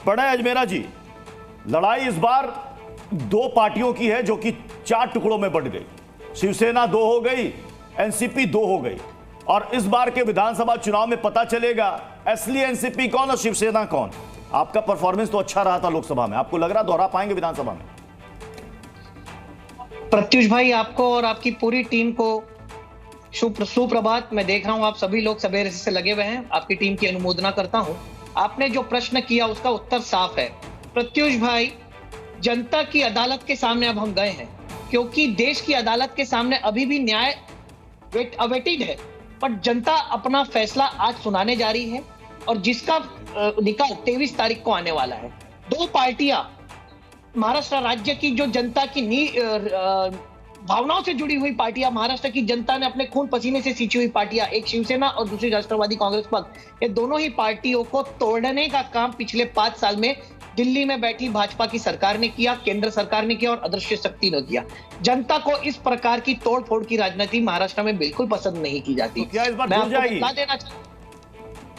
बड़ा अजमेरा जी, लड़ाई इस बार दो पार्टियों की है जो कि 4 टुकड़ों में बंट गई। शिवसेना 2 हो गई, एनसीपी 2 हो गई, और इस बार के विधानसभा चुनाव में पता चलेगा असली एनसीपी कौन और शिवसेना कौन। आपका परफॉर्मेंस तो अच्छा रहा था लोकसभा में, आपको लग रहा दोहरा पाएंगे विधानसभा में? प्रत्युष भाई, आपको और आपकी पूरी टीम को सुप्रभात। मैं देख रहा हूं आप सभी लोग सवेरे से लगे हुए हैं, आपकी टीम की अनुमोदना करता हूं। आपने जो प्रश्न किया उसका उत्तर साफ है प्रत्युष भाई। जनता की अदालत के सामने अब हम गए हैं, क्योंकि देश की अदालत के सामने अभी भी न्याय अवेटेड है, पर जनता अपना फैसला आज सुनाने जा रही है और जिसका निकाल 23 तारीख को आने वाला है। 2 पार्टियां महाराष्ट्र राज्य की जो जनता की भावनाओं से जुड़ी हुई पार्टियां, महाराष्ट्र की जनता ने अपने खून पसीने से सींची हुई पार्टियां, एक शिवसेना और दूसरी राष्ट्रवादी कांग्रेस पक्ष, ये दोनों ही पार्टियों को तोड़ने का काम पिछले 5 साल में दिल्ली में बैठी भाजपा की सरकार ने किया, केंद्र सरकार ने किया और अदृश्य शक्ति ने किया। जनता को इस प्रकार की तोड़फोड़ की राजनीति महाराष्ट्र में बिल्कुल पसंद नहीं की जाती। तो क्या इस बार मैं जुड़ जाएगी? बता देना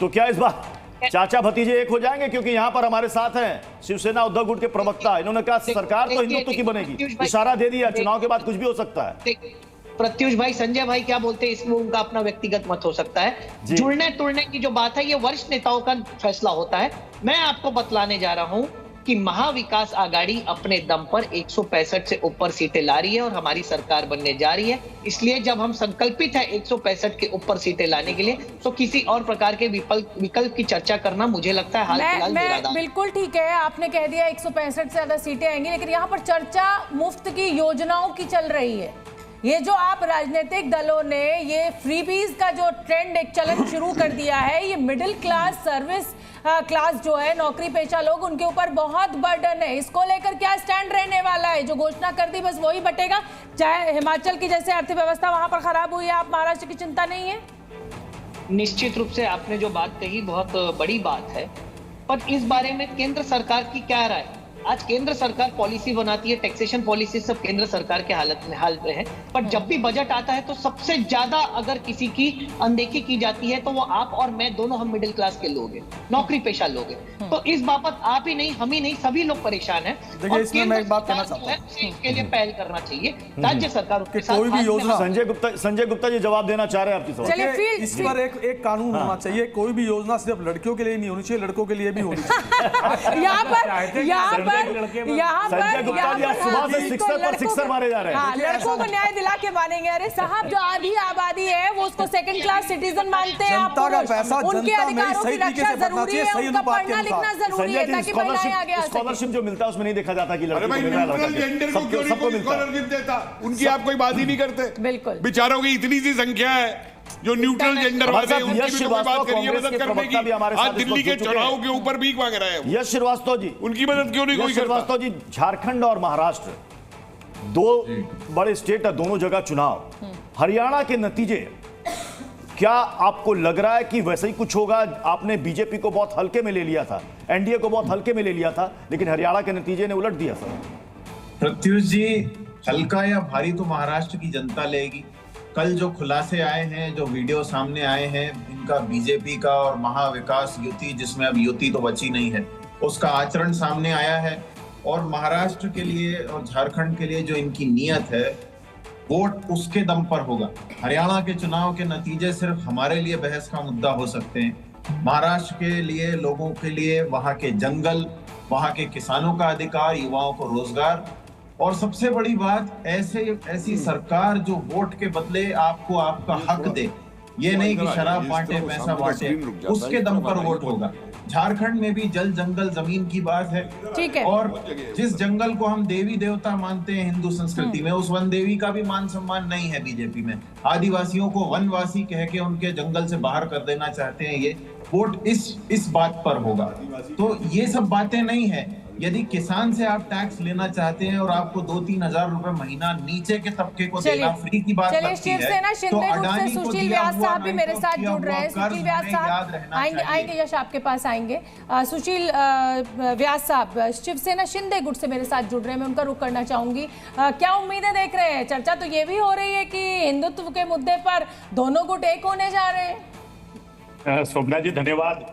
तो क्या इस बार चाचा भतीजे एक हो जाएंगे? क्योंकि यहां पर हमारे साथ हैं शिवसेना उद्धव गुट के प्रवक्ता, इन्होंने कहा सरकार तो हिंदुत्व की बनेगी, इशारा दे दिया, चुनाव के बाद कुछ भी हो सकता है। प्रत्युष भाई, संजय भाई क्या बोलते हैं इसमें उनका अपना व्यक्तिगत मत हो सकता है। जुड़ने तुड़ने की जो बात है ये वरिष्ठ नेताओं का फैसला होता है। मैं आपको बतलाने जा रहा हूं कि महाविकास आघाड़ी अपने दम पर 165 से ऊपर सीटें ला रही है और हमारी सरकार बनने जा रही है। इसलिए जब हम संकल्पित है 165 के ऊपर सीटें लाने के लिए, तो किसी और प्रकार के विकल्प की चर्चा करना मुझे लगता है हाल फिलहाल बिल्कुल ठीक है। आपने कह दिया 165 से ज्यादा सीटें आएंगी, लेकिन यहाँ पर चर्चा मुफ्त की योजनाओं की चल रही है। ये जो आप राजनीतिक दलों ने ये फ्रीबीज का जो ट्रेंड एक चलन शुरू कर दिया है, ये मिडिल क्लास सर्विस क्लास जो है, नौकरी पेशा लोग, उनके ऊपर बहुत बर्डन है। इसको लेकर क्या स्टैंड रहने वाला है? जो घोषणा कर दी बस वही बटेगा? चाहे हिमाचल की जैसे अर्थव्यवस्था वहां पर खराब हुई है, आप महाराष्ट्र की चिंता नहीं है? निश्चित रूप से आपने जो बात कही बहुत बड़ी बात है, पर इस बारे में केंद्र सरकार की क्या राय? आज केंद्र सरकार पॉलिसी बनाती है, टैक्सेशन पॉलिसी सब केंद्र सरकार के हाल में है, पर जब भी बजट आता है तो सबसे ज्यादा अगर किसी की अनदेखी की जाती है तो वो आप और मैं दोनों, हम मिडिल क्लास के लोग हैं, नौकरी पेशा लोग हैं। तो इस बाबत आप ही नहीं, हम ही नहीं, सभी लोग परेशान हैं। देखिए, इसमें मैं एक बात कहना चाहता हूं, इसके लिए पहल करना चाहिए राज्य सरकार उसके साथ। कोई भी योजना, संजय गुप्ता जी जवाब देना चाह रहे हैं आपकी सवाल। चलिए, इस पर एक कानून होना चाहिए। कोई भी योजना सिर्फ लड़कियों के लिए नहीं होनी चाहिए, लड़कों के लिए भी होनी चाहिए। यहाँ पर संजय गुप्ता जी सुबह से सिक्सर पर सिक्सर मारे जा रहे हैं। लड़कों को न्याय दिला के मानेंगे? अरे साहब, जो आधी आबादी है वो उसको सेकंड क्लास सिटीजन मानते हैं। जनता का पैसा उनके अधिकारों की रक्षा जरूरी है, उनका पढ़ना लिखना जरूरी है ताकि महिलाएं आगे आ सकें। स्कॉलरशिप जो मिलता है उसमें नहीं देखा जाता कि लड़कों को मिलता है, सबको मिलता है। उनकी आप कोई बात ही नहीं करते। बिल्कुल, बेचारों की इतनी सी संख्या है जो न्यूट्रल जेंडर वाले हैं, उनकी भी तो कोई बात करिए मदद करने की। आज दिल्ली के चुनाव के ऊपर भीख मांग रहे हैं यश श्रीवास्तव जी, उनकी मदद क्यों नहीं कोई करता? श्रीवास्तव जी, झारखंड और महाराष्ट्र 2 बड़े स्टेट है, दोनों जगह चुनाव। हरियाणा के नतीजे क्या आपको लग रहा है कि वैसे ही कुछ होगा? आपने बीजेपी को बहुत हल्के में ले लिया था, एनडीए को बहुत हल्के में ले लिया था, लेकिन हरियाणा के नतीजे ने उलट दिया सर। प्रत्युष जी, हल्का या भारी तो महाराष्ट्र की जनता लेगी। कल जो खुलासे आए हैं, जो वीडियो सामने आए हैं, इनका बीजेपी का और महाविकास युति, जिसमें अब युति तो बची नहीं है, उसका आचरण सामने आया है। और महाराष्ट्र के लिए और झारखंड के लिए जो इनकी नीयत है, वोट उसके दम पर होगा। हरियाणा के चुनाव के नतीजे सिर्फ हमारे लिए बहस का मुद्दा हो सकते हैं। महाराष्ट्र के लिए, लोगों के लिए, वहां के जंगल, वहां के किसानों का अधिकार, युवाओं को रोजगार, और सबसे बड़ी बात, ऐसी सरकार जो वोट के बदले आपको आपका हक दे, ये नहीं कि शराब बांटे, पैसा बांटे, उसके दम पर वोट होगा। झारखंड में भी जल जंगल जमीन की बात है, ठीक है। और जिस जंगल को हम देवी देवता मानते हैं हिंदू संस्कृति में, उस वन देवी का भी मान सम्मान नहीं है बीजेपी में। आदिवासियों को वनवासी कह के उनके जंगल से बाहर कर देना चाहते हैं। ये वोट इस बात पर होगा। तो ये सब बातें नहीं है। यदि किसान से आप टैक्स लेना चाहते हैं और आपको 2-3 हजार रुपए महीना नीचे के तबके को देना फ्री की बात लगती है, तो अडानी को सुशील व्यास साहब भी मेरे साथ जुड़ रहे हैं। सुशील व्यास साहब आएंगे, यश आपके पास आएंगे। सुशील व्यास साहब शिवसेना शिंदे गुट से मेरे साथ जुड़ रहे हैं, मैं उनका रुख करना चाहूंगी। क्या उम्मीदें देख रहे हैं? चर्चा तो ये भी हो रही है कि हिंदुत्व के मुद्दे पर दोनों गुट एक होने जा रहे हैं। शोभना जी धन्यवाद।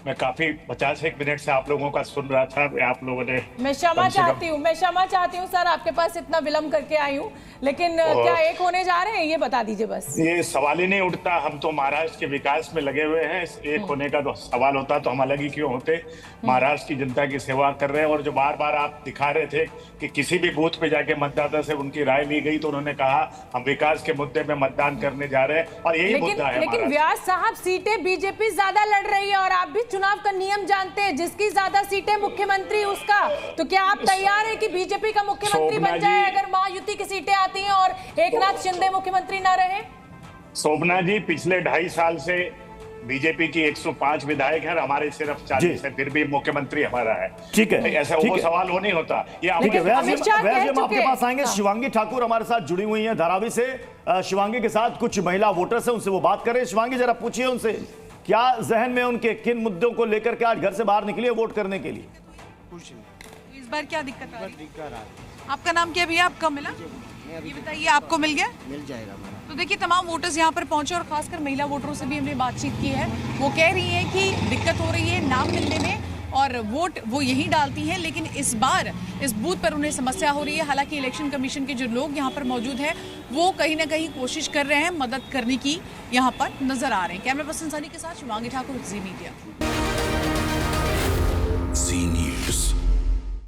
मैं काफी 50-1 मिनट से आप लोगों का सुन रहा था। आप लोगों ने मैं क्षमा चाहती हूँ सर, आपके पास इतना विलंब करके आई हूँ, लेकिन क्या एक होने जा रहे हैं ये बता दीजिए बस। ये सवाल ही नहीं उठता। हम तो महाराष्ट्र के विकास में लगे हुए हैं। एक होने का तो सवाल होता तो हम अलग ही क्यों होते। महाराष्ट्र की जनता की सेवा कर रहे हैं। और जो बार बार आप दिखा रहे थे कि किसी भी बूथ पे जाके मतदाता से उनकी राय ली गई तो उन्होंने कहा हम विकास के मुद्दे में मतदान करने जा रहे हैं, और यही मुद्दा है। लेकिन व्यास साहब, सीटें बीजेपी ज्यादा लड़ रही है और आप भी चुनाव का नियम जानते हैं, जिसकी ज्यादा सीटें मुख्यमंत्री उसका। तो क्या आप तैयार है कि बीजेपी का मुख्यमंत्री बन जाए अगर महायुति की सीटें आती हैं और एकनाथ शिंदे मुख्यमंत्री ना रहे? शोभना जी, पिछले 2.5 साल से बीजेपी की 105 विधायक है, हमारे सिर्फ 40 है, फिर भी मुख्यमंत्री हमारा है। ठीक है, ऐसा वो सवाल हो नहीं होता। ये ठीक है, व्यास जी हम आपके पास आएंगे। शिवांगी ठाकुर हमारे साथ जुड़ी हुई हैं धारावी से। शिवांगी के साथ कुछ महिला वोटर्स हैं, उनसे वो बात करें। शिवांगी, जरा पूछिए उनसे क्या जहन में उनके किन मुद्दों को लेकर के आज घर से बाहर निकली है वोट करने के लिए? इस बार क्या दिक्कत आ रही है? आपका नाम क्या भैया? आपका मिला? ये बताइए, आपको मिल गया? मिल जाएगा। तो देखिए, तमाम वोटर्स यहाँ पर पहुंचे और खासकर महिला वोटरों से भी हमने बातचीत की है। वो कह रही हैं कि दिक्कत हो रही है नाम मिलने में और वोट वो यही डालती हैं, लेकिन इस बार इस बूथ पर उन्हें समस्या हो रही है। हालांकि इलेक्शन कमीशन के जो लोग यहाँ पर मौजूद हैं वो कहीं ना कहीं कोशिश कर रहे हैं मदद करने की, यहाँ पर नजर आ रहे हैं। कैमरा पर्सन सनी के साथ शिवांगी ठाकुर, जी मीडिया।